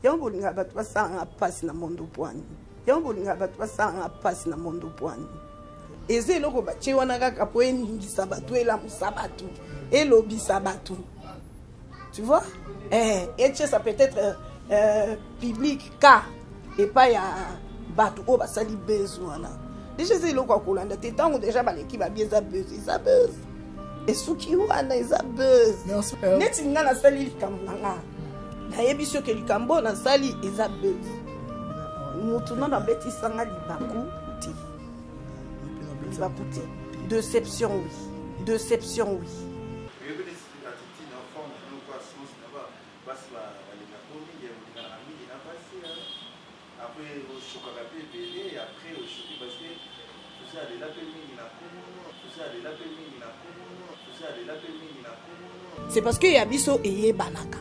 Yango bolinga bato basanga pasi na mondo pwani. Yango bolinga bato basanga pasi na mondo pwani. Eze loko bache wana kaka po eningisa bato elamusa bato elobisa bato. Tu vois? Et ça peut être public car et pas ya bato o basali besoin là. Déjà c'est loko kolanda te tango déjà baleki ba bien za buzz. Et suki wana eza buzz. Neti nga na sali likamanga. Na yebi sio ke likambo na sali eza buzz. Mutu na beti sanga libaku ti. Libaku ti. Déception oui. Déception oui. C'est parce que Yabiso est banaka.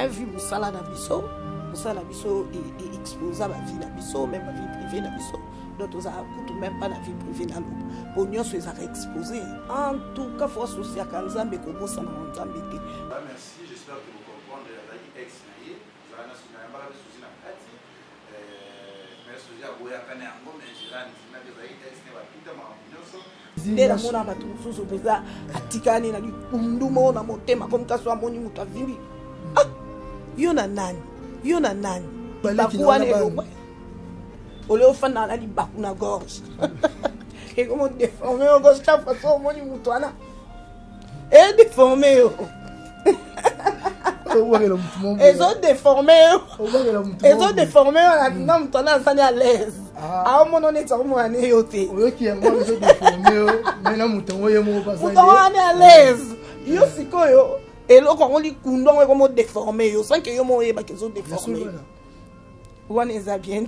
Vu Moussala Nabiso, Moussala Nabiso est exposé à la vie Nabiso, même la vie privée Nabiso. D'autres n'ont même pas la vie privée Nabiso. Pour nous, ils sont exposés. En tout cas, il faut associer à Kanzambe, Kobo, Sanamantambé. Merci, j'espère que vous comprenez la vie ex-naïe. Vous avez un souci dans la partie. Mais ce que vous avez fait, ndela mona bato mususu peza atikani na likundumo na motema comme kaso amoni mutu avimbi. Yo na nani bakuane lobwe ole ofana na libaku na gorge et comment déformer au gauche ta façon moni mutu ana et déformer ils ont déformé la non tona sani à l'aise. Ah mon on est sur moi né yoté. Qui est moi je déformé mais na mutongo yemo passer. On est à l'aise. Yo sikoyo et lo ko li kundon we comme déformé yo sans que yo mo yeba qu'ils ont déformé. One is a bien.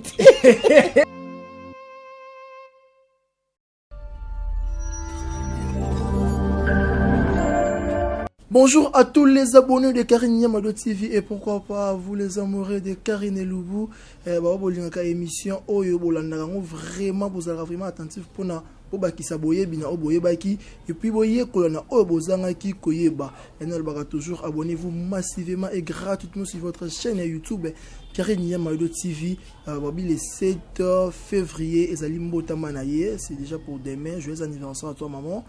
Bonjour à tous les abonnés de Karine Yamado TV et pourquoi pas vous les amoureux de Karine Eloubou. Bah émission oyo bolandaka vraiment vous allez vraiment attentif pour na obaki saboye bina oboye baki et puis boye kolana oyo bozanga ki koyeba. Et nous toujours abonnez-vous massivement et gratuitement sur votre chaîne YouTube Karine Yamado TV. Le 7 février ezali mbota manaye, c'est déjà pour demain. Joyeux anniversaire à toi maman.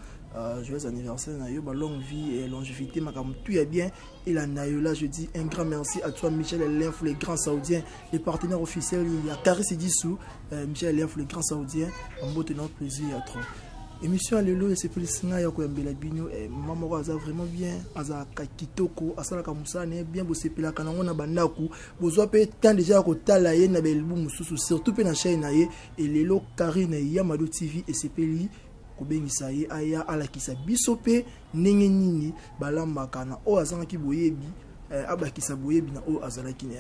Joyeux anniversaire Nayo, longue vie et longévité, tout est bien. Et la Nayo, là je dis un grand merci à toi Michel Elenfou, les grands saoudiens, les partenaires officiels. Il y a Karis Dissou, Michel Elenfou, les grands saoudiens. On va tenir plaisir à trop. Émission à l'élo et c'est plus Sina Yako Mbelabino et maman Aza vraiment bien. Aza Kakitoko, Asala Kamusane, bien bossé Pela Kanangona Bandaku. Bozo pe tant déjà ko talaye na belbu mususu surtout pe na chaîne naye et l'élo Karine Yamado TV et c'est peli. Kobengisa ye aya alakisa bisope ndenge nini balambaka na o azanaki boyebi abakisa boyebi na o azalaki na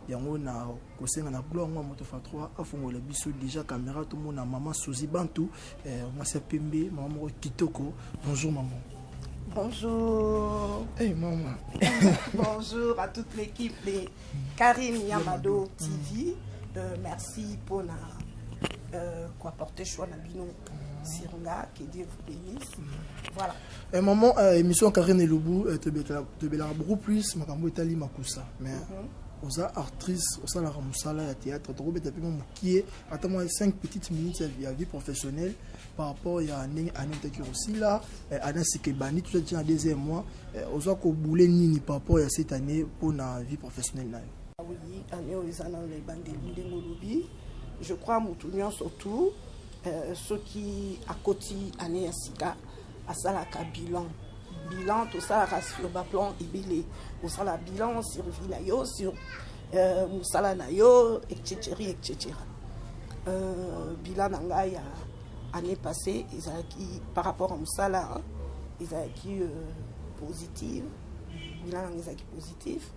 yango na kosenga na gloire moi moto fa 3 afongola biso déjà caméra tout monde na maman Suzy Bantou mwasi pembe maman moko kitoko. Bonjour maman. Bonjour. Hey maman. Bonjour à toute l'équipe de Karine Yamado TV. Merci pour quoi porter choix na bino. Sirunga, que Dieu vous bénisse. Voilà. Maman, émission Karine Eloubou, te bela beaucoup plus, ma cambo itali makusa. Mais aux actrices, au la ramusala, à théâtre, tu robes tapis mon qui est, attends-moi 5 petites minutes à vie professionnelle par rapport à Anita qui aussi là, Anna Sikebani, tout ça, dans deuxième mois, aux autres boulé nini par rapport à cette année pour la vie professionnelle. Oui, année aux les bandes de Molobi, je crois à Moutounian surtout. Ceux qui à côté année à Sika à Salaka bilan tout ça sur le plan ibélé au sala bilan sur Vilayo sur Moussala Nayo etc. Bilan nangaya année passée ils ont qui par rapport à Moussala ils ont qui positif bilan ils ont qui positif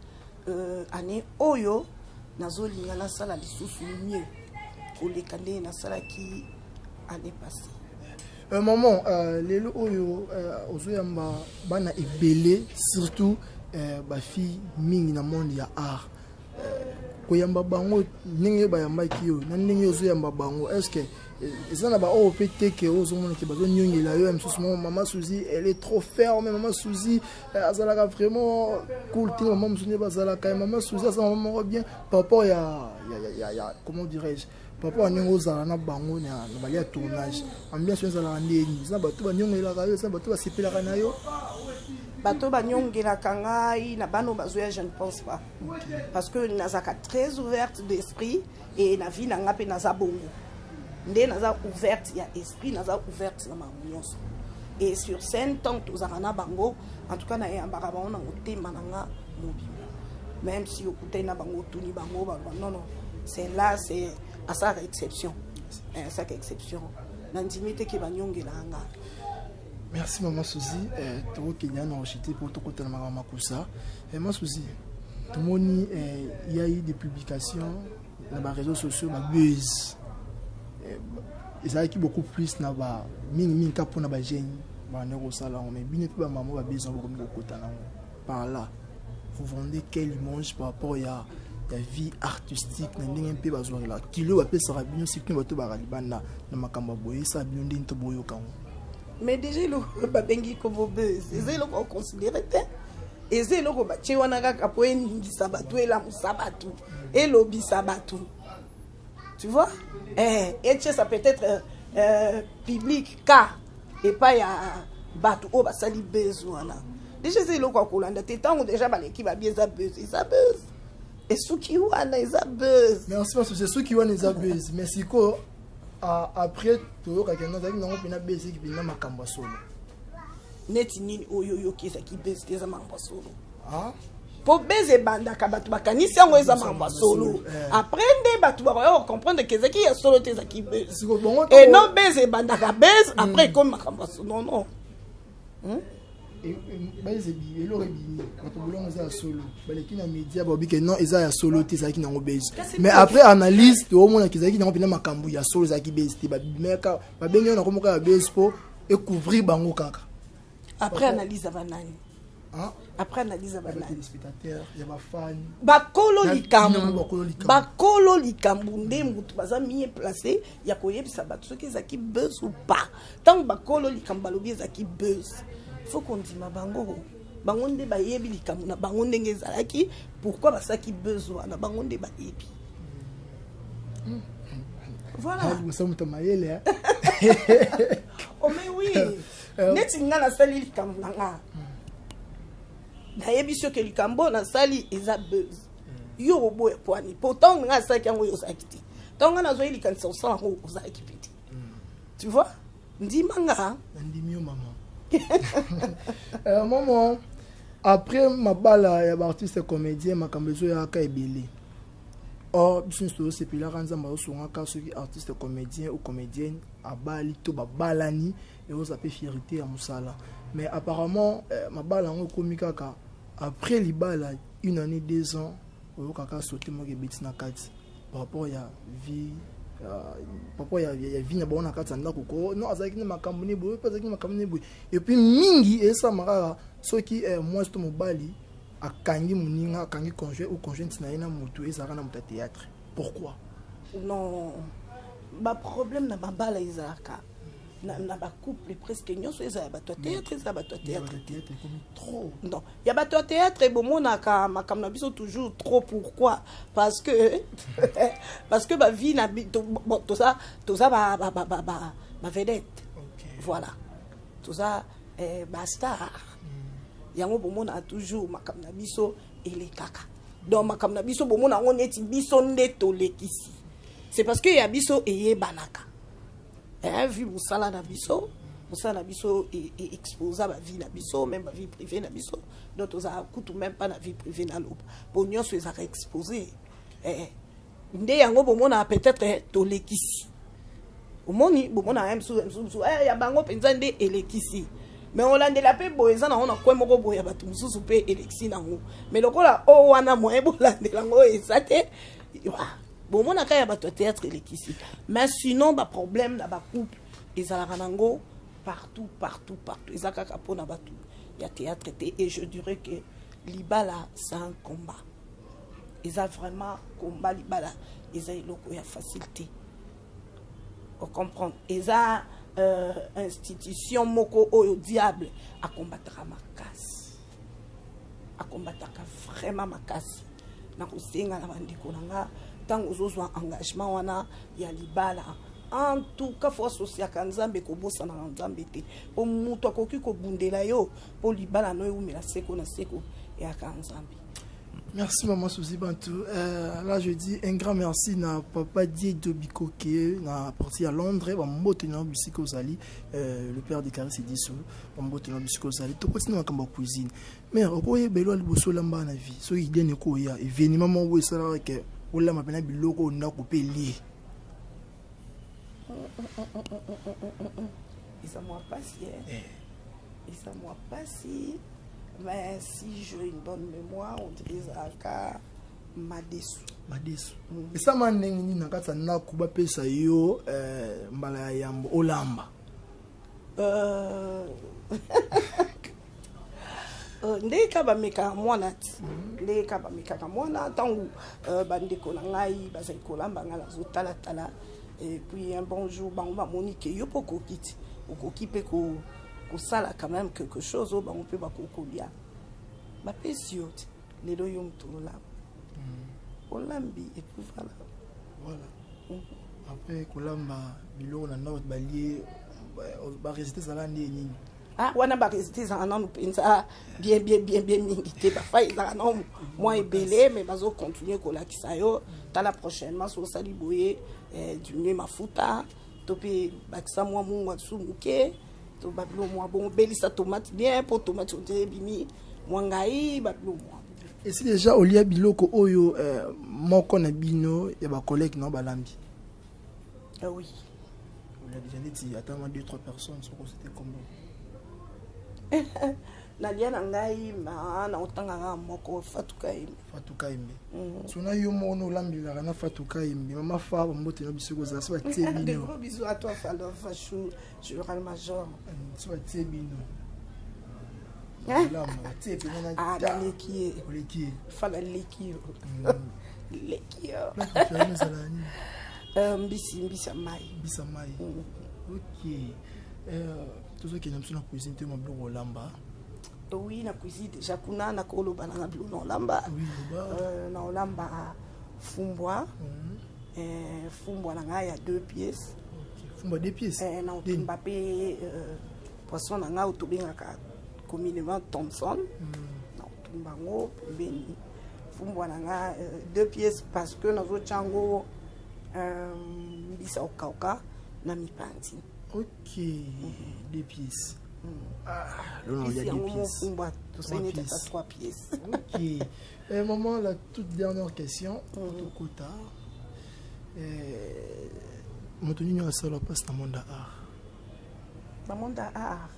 année oyo nazoli na sala lisusu mieux pour les candidats na sala qui année passée. Maman, les oyo ozoyamba bana ebele surtout ba fille mingi na monde ya art. koyamba bango ndenge bayambaki yo na ndenge ozoyamba bango est-ce que eza na ba oyo pe teke ozomona ke bazonyongela yo mosusu mama Suzy elle est trop ferme mama Suzy azalaka vraiment cool ti mama Suzy bazalaka mama Suzy ça mama bien papa ya comment dirais-je papa ndenge ozala na bango na bali ya tournage ambiance ezala ndeni eza bato banyongelaka yo eza bato basepelaka na yo bato banyongelaka ngai na bano bazoya je ne pense pas parce que nazaka très ouverte d'esprit et na vie na nga pe naza bongo nde naza ouverte ya esprit naza ouverte na mamunyoso et sur scène tant tozaka na bango en tout cas na yambaka bango na motema na nga mobima même si okutani na bango tuni bango baloba non c'est là c'est à sa exception ça exception na ndimi te ke banyongela nga. Merci Maman Suzy. Toro Kenya n'a rejeté pour tout côté de Maman Koussa. Maman Suzy, tout le monde il y a eu des publications dans les réseaux sociaux, ma buzz. Ils ont beaucoup plus na ba ming kapo na ba jeune ba nero sala mais bien peu maman ba buzz beaucoup beaucoup par là. Vous vendez quelle image par rapport à la vie artistique na ndenge mpe bazwa la kilo ba pesa rabino sikini bato ba libana na makamba boye sa bino ndinto boyo kango. Mais déjà le babengi comme buzz ezai lo ko considérer te ezai lo ko ba che wana kaka po eningi sabatu ela musabatu elobi sabatu tu vois et ça peut être public car et pas ya batu o ba sali buzz wana déjà ezai lo ko kolanda te tango déjà ba l'équipe ba bien za buzz et ceux qui wana eza buzz merci parce que c'est ceux qui wana eza buzz merci ko après tout quelqu'un n'a pas pena basic bina makamba solo neti nini oyo ki ezaki base eza makamba solo ah po base banda ka batu bakanisi yango eza makamba solo après nde batu ba comprendre que ezaki ya solo te ezaki base et non base banda ka base après comme makamba solo non et base bi elore bi bato bolongo za solo baleki na media ba bike non eza ya solo te ezaki nango base mais après analyse to mona kizaki nango pena makambu ya solo ezaki base te ba meka ba benyo na komoka ya base po et couvrir bango kaka après analyse ava nani après analyse ava nani téléspectateurs ya ba fan bakolo likambu nde mutu baza mie placé ya koyebisa bato soki ezaki buzz ou pas tant bakolo likambu balobi ezaki buzz faut qu'on dise ma bango nde bayebi likambu na bango ndenge ezalaki pourquoi basaki besoin na bango nde bayebi voilà ça me tomayele oh mais oui neti nga na sali likambu na nga nayebi soki likambo na sali eza buzz yo oboya pwani pourtant nga saki yango yo saki te tant nga nazoyi likanisa osala yango ozalaki pete tu vois ndima nga ndimi yo maman maman après ma bala ya artiste comédien makambezo ya ka ebele or biso c'est pila kanza ma songa ka soki artiste comédien ou comédienne abali to babalani et on s'appelle fierté ya musala mais apparemment ma bala ngo komika ka après libala 1 année 2 ans o kaka sauter mo ke beti na kati par rapport ya vie papa ya vie na bona kati na ko non azaki na makambo ne boye azaki na makambo ne boye et puis mingi esa mara soki moi sto mobali akangi muninga akangi conjoint ou conjointe na ina mutu ezaka na muta théâtre pourquoi non ba problème na babala ezaka na ba couple presque nyonso eza ba théâtre eza ba théâtre trop non ya ba théâtre bomona ka makamna biso toujours trop pourquoi parce que ba vie na tout ça ba vedette voilà tout ça ba star yango bomona toujours makamna biso ele kaka donc makamna biso bomona on neti biso ndeto lekisi c'est parce que ya biso eye banaka vu musala na biso exposa ba vie na biso même ba vie privée na biso donc oza kutu même pas na vie privée na loba pour nyonso ezaka exposé nde yango bomona peut-être tolekisi omoni bomona même sous ya bango penza nde elekisi mais olandela pe boyeza na ona kwe moko boya batu mususu pe elekisi nango mais lokola o wana moye bolandela ngo ezate bon mon akaya ba théâtre elekisi mais sinon ba problème na ba couple ezalaka nango partout ezaka kapona batu ya théâtre et je dirais que libala c'est un combat eza vraiment combat libala eza eloko ya facilité on comprend eza institution moko oyo diable akombataka makasi akombataka vraiment makasi na kosenga na bandeko nanga tango ozozwa engagement wana ya libala en tout cas faut associer ka nzambe ko bossa na nzambe te po mutu akoki ko bundela yo po libala no yumela seko na seko ya ka nzambe. Merci maman Suzy Bantou. Là je dis un grand merci na papa Dieu Bikoke na parti à Londres ba mbote na bisiko zali le père de Caris dit so ba mbote na bisiko zali to continue makamba cuisine mais okoye belo liboso lamba na vie so idene ko ya événement mo wo sala ke ola mapena biloko na ko peli Isa moi passé Isa moi passé. Mais si j'ai une bonne mémoire, on dirait Zaka Madesu. Madesu. Et ça m'a dit que ça n'a pas pesa yo mbala yambo olamba. Ndeka ba meka mwana ti. Ndeka ba meka mwana tangu bandeko na ngai bazali kolamba ngala zotala tala et puis un bon jour ba on monique yo poko kiti. Okokipe ko sala quand même quelque chose au on peut pas kokolia ba pesio les do yom tola olambi et puis voilà après kolamba bilo na note balier ba résister ça ndi nini ah wana ba résister ça nan pensa bien mingi te ba fa za na moi ebelé mais bazo continuer kola kisayo tala prochainement so sali boye du ne mafuta topé bakisa moi mungu tsumuke to bablo moi bon belisa tomate bien pour tomate on dirait bimi mwangai bablo moi et si déjà au lia biloko oyo moko na bino ya ba collègue na balambi ah oui on a déjà dit attends 2-3 personnes sur c'était comment na lia na ngai na otanga moko fatuka imbe sona yo mono lambi la na fatuka imbe mama fa mbote na bisoko za so tebino de gros bisous à toi Falo Fachou général major so tebino ah leki fala leki mbisi mai ok tout ce qui est dans la cuisine tu m'as bleu lamba. Oui, na cuisine déjà kuna na kolo banana bleu non lamba. Oui, na lamba fumbwa. Fumbwa na nga ya 2 pièces. OK. Fumbwa 2 pièces. Na Mbappé poisson na nga otobengaka communément Thompson. Na tumbango beni. Fumbwa na nga 2 pièces parce que nazo chango bisa okauka na mipandi. Ok, 2 pièces. Ah, là, il y a 2 pièces. 3 pièces. Ok. Maman, la toute dernière question. Kota. Montoni a solo passe dans le monde d'art. Dans le monde d'art.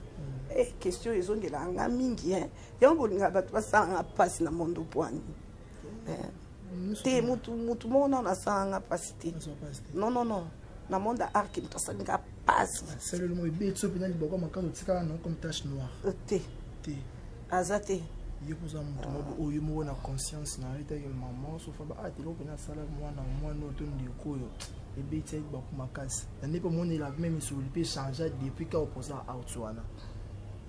Question, ils ont dit là, mingi. Il y a un peu de passe dans le monde du poignet. Te mutu mona na sanga pasité. Non. Na monde d'art qui mtasalinga passe. C'est le mot bé tso pena liboko makano tika non comme tache noire. Te. Azate. Yo poza mutu mo oyo mo na conscience na ita ke maman so fa ba atelo pena sala moi no to ndiko yo. Et bé tsa ba ko makasi. Na ne pas mon il a même sur le peut changer depuis ka opposa out wana.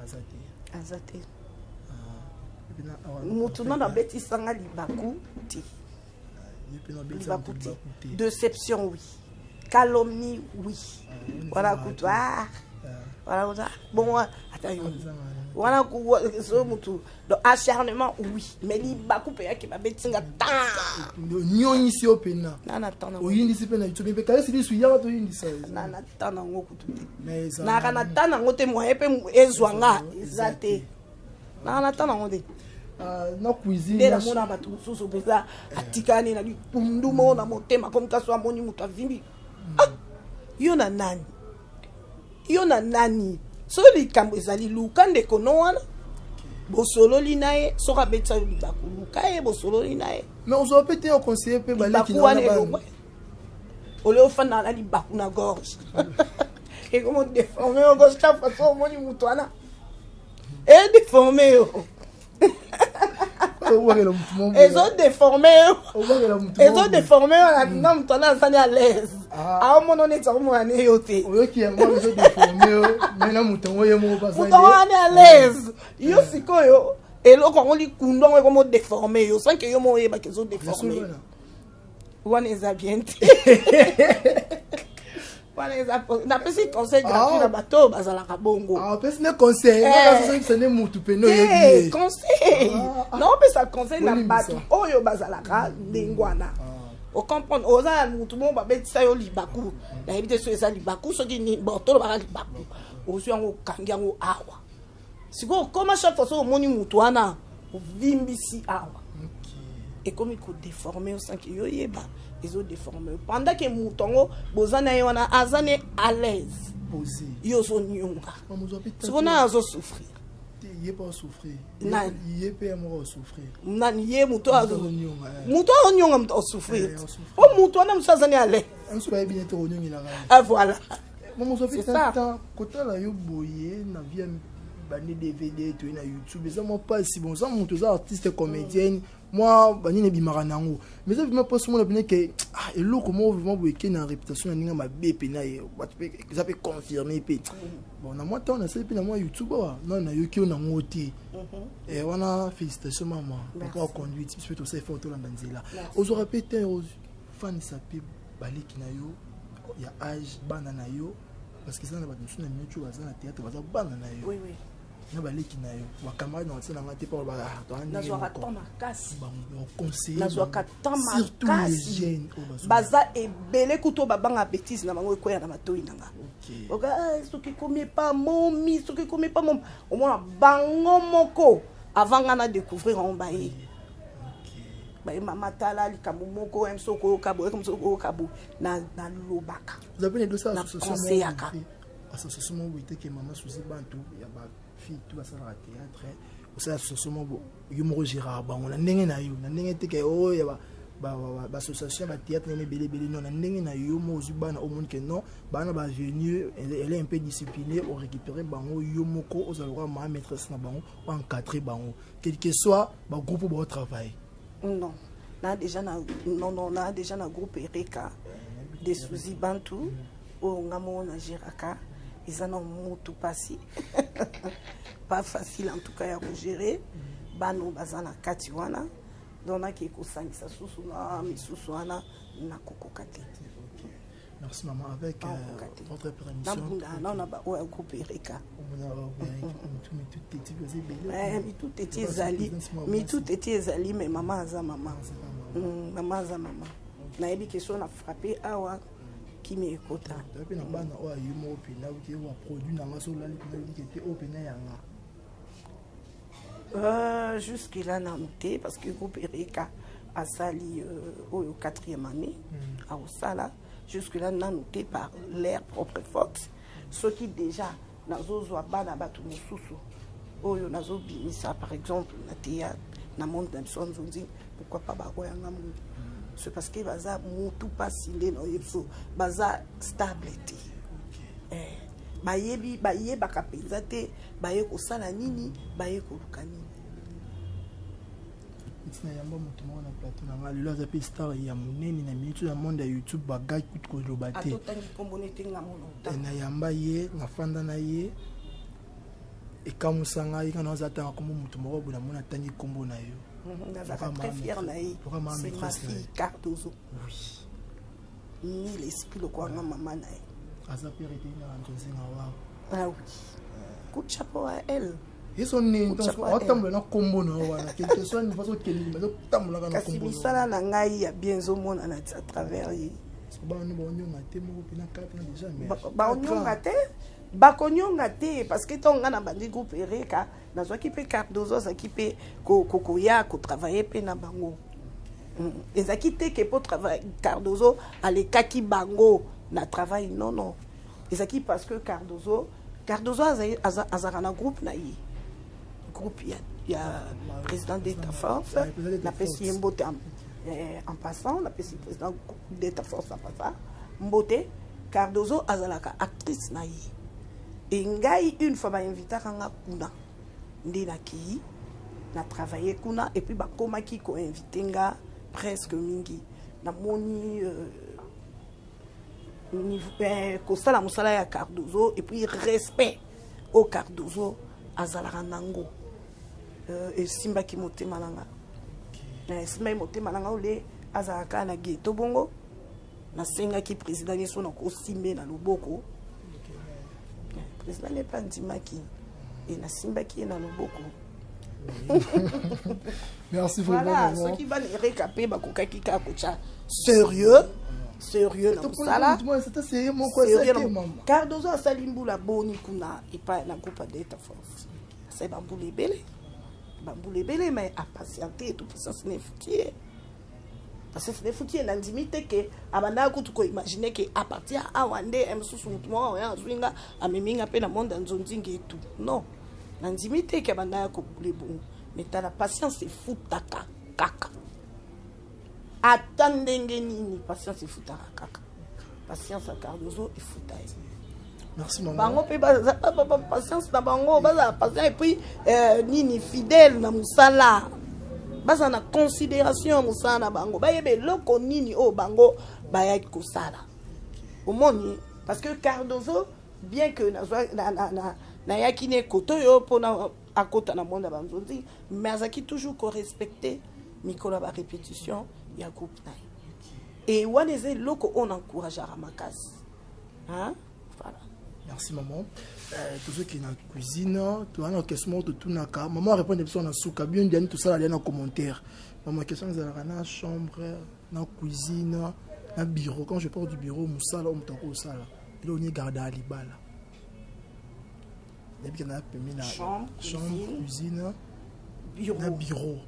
Azate. Mutu na beti sanga libaku ti. Déception, oui. Calomnie, oui. Voilà, coutoir. Voilà, ça. Bon, attends. Voilà, donc acharnement, oui. Mais il va couper qui va mettre un temps. Nyon ici au pena. Non, attends. Oui, il s'est peine. Tu peux pas laisser sur hier, tu dis ça. Non, attends, on coupe. Mais ça. Non, attends, on te moi, et puis, ezwanga, ezate. Non, attends, on dit. Na cuisine na mona batu susu pesa atikani na lipunduma na motema comme kaso amoni mutu avimbi yo na nani so likambo ezali luka ndeko no wana bosololi naye soka betsa libaku luka ye bosololi naye mais on soit pété au conseiller pe baleki na ba ole ofana na libaku na gorge et comment déformer au gorge ta façon moni mutu wana et déformer yo Ils ont déformé. Ils ont déformé. Non, tu es à l'aise. Ah, mon nom est à l'aise. Ok, moi, ils ont déformé. Maintenant, mouton, est à l'aise. Yo, c'est quoi, yo? Et là, quand on dit qu'on est comme déformé, yo, sans que yo m'ont dit qu'ils ont déformé. On est à bien. Na pesi conseil gratuit na bateau bazala ka bongo. Ah, pesi ne conseil, ça ne mutu peno yebi. Conseil. Non, pesa conseil na bateau. Oyo bazala ka ndengwana. O comprendre oza mutu mo ba betisa yo libaku. Na ebite so eza libaku so ki ni bateau ba libaku. Ozu yango kangi yango awa. Siko comment chaque fois so moni mutu wana vimbisi awa. Et comme il faut déformer au sein que yo yeba. Ils ont déformé. Pendant que Moutongo, Bozana Yona Azane à l'aise. Ils ont nyonga. Ce qu'on a à souffrir. Il n'y a pas à souffrir. Il n'y a pas à souffrir. Il n'y a pas à souffrir. Mouton à souffrir. Oh, Mouton à souffrir à l'aise. Ah, voilà. C'est ça. Quand on a eu boyé, on a vu des DVD sur YouTube. Ça m'a pas si bon. Ça, mon artiste comédienne. Moi, je ne sais pas si mais ça me pose que et là comment vraiment vous avez une réputation dans ma BP ça peut confirmer bon na moi temps na c'est moi YouTube non na yo ki on a ngoti et on a félicitations maman encore conduite c'est tout ça photo là banzela aux répéter fan ça peut baliki na yo ya âge bana na yo parce que ça na ba na YouTube ça na théâtre ça bana na yo oui oui na baleki na yo wa camarade na tsena ngate pa ba na zo ka toma kasi ba conseiller na zo ka toma surtout les jeunes baza ebele kuto babanga bêtise na bango ekoya na matoi nanga OK oka soki komi pas momi soki komi pas mom au moins bango moko avant ngana découvrir on baye OK mama tala likambo moko msoko kabo msoko kabo na lobaka vous avez deux associations association où était que maman souci bantu ya ba fille tout ça la théâtre aussi association bo yumo gérard ba on a ndenge na yo na ndenge te ke o ya ba association ba théâtre ne belé non na ndenge na yo mo zubana au monde que non bana ba venir elle est un peu disciplinée on récupérer bango yo moko aux alora ma maîtresse na bango encadrer bango quel que soit ba groupe ba travail non na déjà na groupe Erika des soucis bantu o ngamo na giraka ils en ont tout passé pas facile en tout cas à gérer bano bazana katiwana dona ki kusangisa susu na misusu wana na kokokate. Merci maman avec votre permission non na ba o groupe Erika tout était zali mais maman za maman na ebi question na frappé awa qui m'écoute. Depuis na bana o ayumo opina qui wa produit na ngaso la li qui opina yanga jusque là na noté parce que groupe Erika a sali au 4e année à Osala jusque là na noté par l'air propre forte ce qui déjà nazo zo bana batu mususu oyo nazo binisa par exemple na théâtre na monde dans son zone pourquoi pas ba ko yanga mu c'est parce que baza mutu pasile no yeso baza stabilité bayebi bayeba kapenza te baye ko sala nini baye ko luka nini itina yamba mutu mona plateau na ngali loza pe star ya munene na minute ya monde ya YouTube baga kutu ko lobate atotangi kombone tenga mono na yamba ye na fanda na ye e kamusanga yi kana zata ko mutu moko buna mona tangi kombo na yo. Très fière naïe. C'est ma fille Cardozo. Oui. Ni l'esprit le quoi maman naïe. Ah oui. Coup de chapeau à elle. Ils sont nés dans temple na kombo na wana quelque soit une façon que mais temple na kombo. Kasi misala na ngai ya bien zo mona à travers yi. Ba nous ba nyonga te mo pina kapa déjà mais. Ba nyonga te. Bakonyonga te parce que ton ngana bandi groupe Erika na zo ki pe Cardozo za ki pe kokoya ko travailler pe na bango ezaki te ke pour travailler Cardozo ale kaki bango na travail non ezaki parce que Cardozo azara na groupe na yi groupe ya président d'État force na pesi mbote en passant na pesi président d'État force en passant mbote Cardozo azalaka actrice na yi. Et ngai une fois ba invité kanga kuna ndina ki na travaillé kuna et puis bakomaki ko invité nga presque mingi na moni kosala mosala ya Cardozo et puis respect au Cardozo azalaka nango esimbaki motema nanga esimbaki motema nanga ole azalaka na geto bongo nasengaki président yeso na kosimbe na loboko président lepa ndimaki et nasimbaki ye na loboko. Merci vraiment. Voilà, ceux qui vont récaper bakokaki ka kocha sérieux na musala. C'était sérieux mon quoi ça maman. Cardozo asali mbula boni kuna epa na coupe d'État France. C'est bambule belé mais à patienter tout ça ce n'est foutu. Parce que ce n'est foutu na ndimite que abanda ko tuko imaginer que à partir à wande emsusu mutmo ya zwinga ameminga pe na monde nzonzingi tout. Non. Na ndimite que abanda ko bule bon. Mais t'as la patience c'est foutaka kaka. Attendez nini patience c'est foutaka kaka. Patience à Cardozo et foutaye. Merci maman. Bango pe patience na bango baza patience et puis nini fidèle na musala. Baza na considération musala na bango. Ba yebe loko nini o bango ba ya kosala. Omoni parce que Cardozo bien que na yakine koto yo pona akota na monde banzondi mais azaki toujours ko respecter mikolo ba répétition ya groupe na. Et waneze loko on encourage à makasi. Hein? Voilà. Merci maman. Tous ceux qui sont dans la cuisine, tu as une question de tout naka. Maman répond des questions dans souka. Bien dit tout ça là dans commentaire. Maman question dans la chambre, dans la cuisine, dans le bureau. Quand je parle du bureau, musala on t'envoie ça là. Et là on y garde à libala. Depuis qu'on a permis la chambre, cuisine, bureau.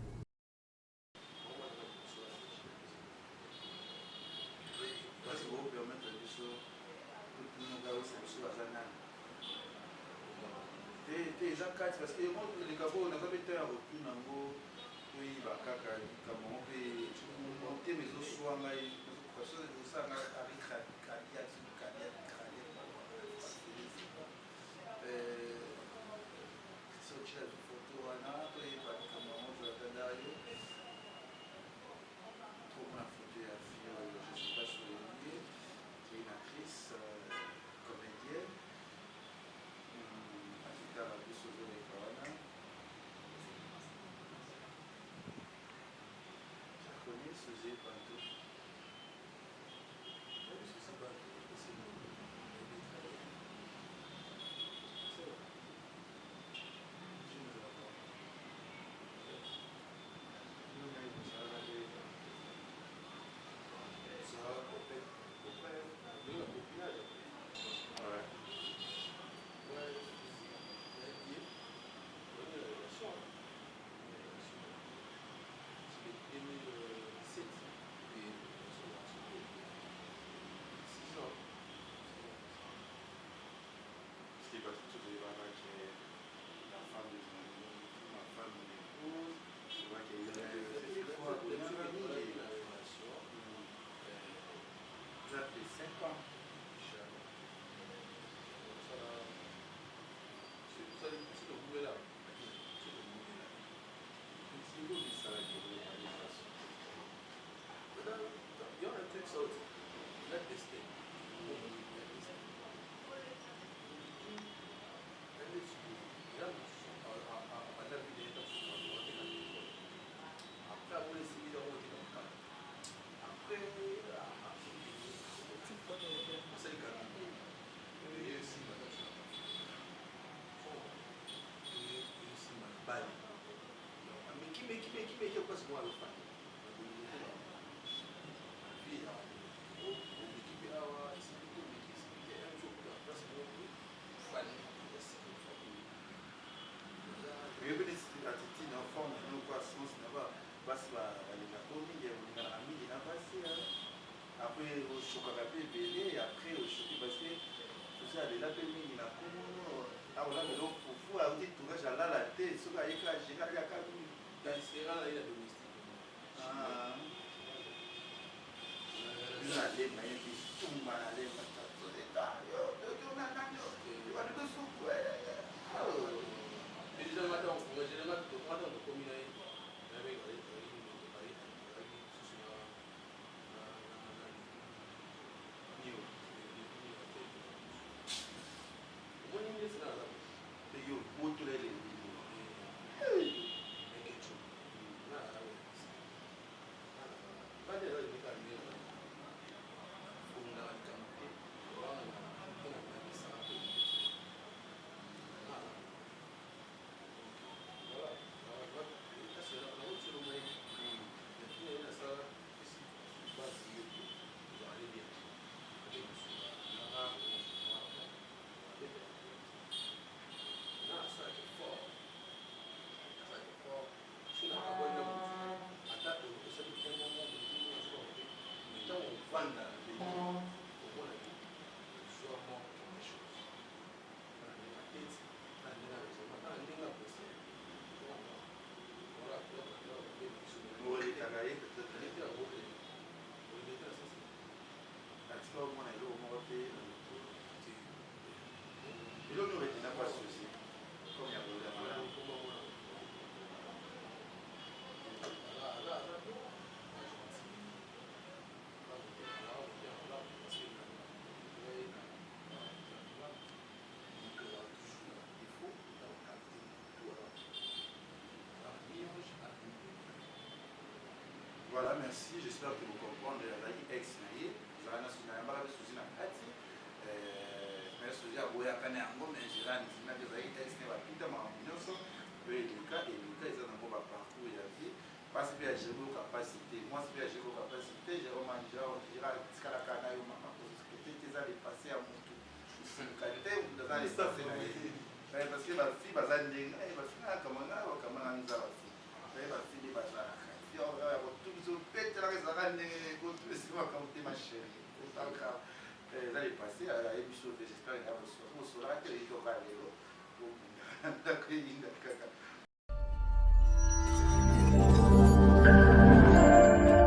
Parce que les Gabons, on a jamais été à retour dans le pays, Bakaka, Cameroun, monter mes os soins là, parce que ça a avec cardiaque, Voilà, merci. J'espère que vous comprenez la ex naïe. Vous avez un souci dans la tête. Mais ce que vous avez fait, mais j'ai un ex qui va quitter ma opinion. Le cas est dans mon parcours. Il a dit, parce que j'ai vos capacités. Moi, si j'ai vos capacités, j'ai remangé, je dirais, ce qu'à la canaille, ma possibilité, c'est d'aller passer à mon tour. C'est une qualité où vous allez passer à parce que ma fille, ma fille, ma fille, comment on a ma fille, ma chérie. Vous allez passer à l'émission, j'espère que vous saurez que les gens vont aller.